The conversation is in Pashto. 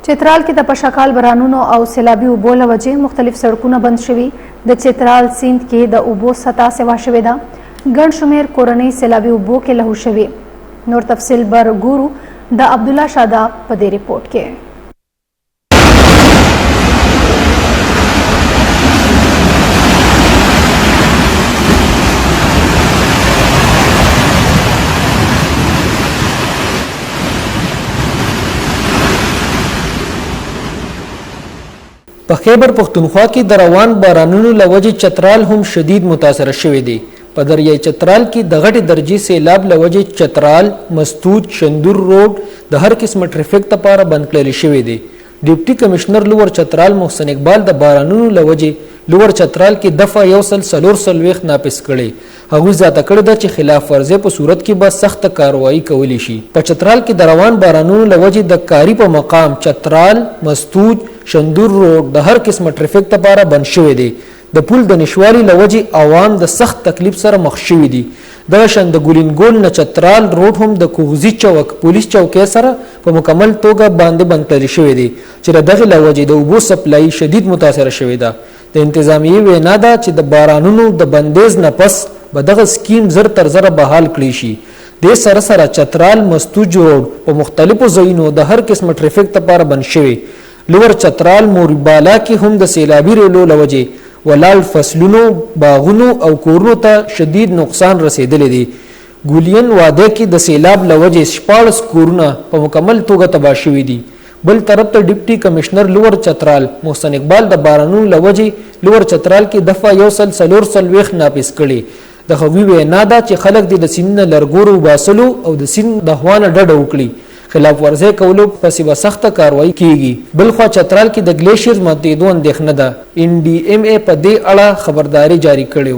چترال کې د پشکال بارانونو او سیلابي اوبو له وجې مختلف سړکونه بند شوي. د چترال سیند کې د اوبو سطح سوا شوې ده. ګڼ شمېر کورنۍ سیلابي اوبو کې لهو شوي. نور تفصیل بر ګورو د عبدالله شاده په دې ریپورټ کې. په خیبر پښتونخوا کې د روان بارانونو له وجې چترال هم شدید متاثره شوی دی. په دریای چترال کې د غټې درجې سیلاب له وجې چترال، مستود، شندور روډ د هر قسمه ټریفک لپاره بند کړل شوی دی. ډیپټي کمشنر لور چترال محسن اقبال د بارانونو له وجې لور چترال کې دفعه 144 ناپس کړي. هغوی زیاته کړې ده چې خلاف ورزۍ په صورت کې به سخته کاروایی کولی شي. په چترال کې د روان بارانونو له وجې د کاري په مقام چترال، مستود، شندور روډ د هر قسمه ټریفک لپاره بند شوی دی. د پل د نشوالي له وجې عوام د سخت تکلیف سره مخ شوي دي. دغه شان د ګولینګول نه چترال روډ هم د کوغزي چوک پولیس چوکۍ سره په مکمل توګه باندې بند کړل شوی دی چې د دغې له وجې د اوبو سپلای شدید متاثره شوې ده. د انتظامیې وینا ده چې د بارانونو د بندیز نه پس به دغه سکیم زر تر زره بحال کړی شي. د سره سره چترال مستوج روډ په مختلفو ځایونو د هر قسمه ټریفک لپاره بند شوی. لور چترال موربالا کې هم د سیلابي ریلو له وجې ولاړ فصلونو، باغونو او کورونو ته شدید نقصان رسیدلی دی. ګولین واده کې د سیلاب له وجې 14 کورونه په مکمل توګه تباه شوي دي. بل طرف ته ډیپټي کمشنر لور چترال محسن اقبال د بارانونو له وجې لور چترال کې دفعه 144 ناپس کړي. د هغوی وینا ده چې خلک د سیند نه لرګورو وباسلو او د سیند د خوا نه ډډه وکړي. خلاف ورزۍ کولو پسې به سخته کاروایی کیږي. بلخوا چترال کې د ګلیشیر ماتېدو اندېښنه ده. NDMA په دې اړه خبرداري جاری کړې.